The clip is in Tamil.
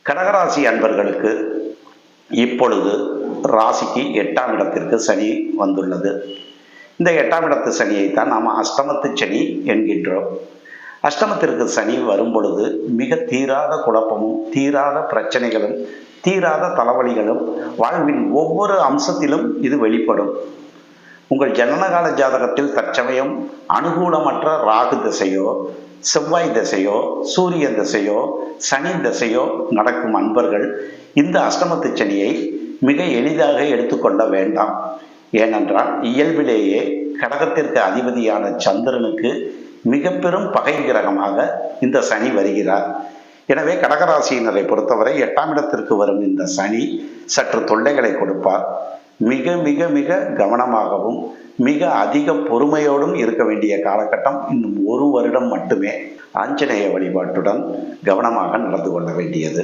கடகராசி அன்பர்களுக்கு இப்பொழுது ராசிக்கு 8ஆம் இடத்திற்கு சனி வந்துள்ளது. இந்த 8ஆம் இடத்து சனியைத்தான் நாம் அஷ்டமத்து சனி என்கின்றோம். அஷ்டமத்திற்கு சனி வரும் பொழுது மிக தீராத குழப்பமும், தீராத பிரச்சனைகளும், தீராத தலைவலிகளும் வாழ்வின் ஒவ்வொரு அம்சத்திலும் இது வெளிப்படும். உங்கள் ஜனனகால ஜாதகத்தில் தற்சமயம் அனுகூலமற்ற ராகு திசையோ, செவ்வாய் திசையோ, சூரிய திசையோ, சனி திசையோ நடக்கும் அன்பர்கள் இந்த அஷ்டமத்து சனியை மிக எளிதாக எடுத்துக்கொள்ள வேண்டாம். ஏனென்றால் இயல்பிலேயே கடகத்திற்கு அதிபதியான சந்திரனுக்கு மிக பெரும் பகை கிரகமாக இந்த சனி வருகிறார். எனவே கடகராசியினரை பொறுத்தவரை 8ஆம் இடத்திற்கு வரும் இந்த சனி சற்று தொல்லைகளை கொடுப்பார். மிக மிக மிக கவனமாகவும் மிக அதிக பொறுமையோடும் இருக்க வேண்டிய காலகட்டம் இன்னும் 1 வருடம் மட்டுமே. ஆஞ்சநேய வழிபாட்டுடன் கவனமாக நடந்து கொள்ள வேண்டியது.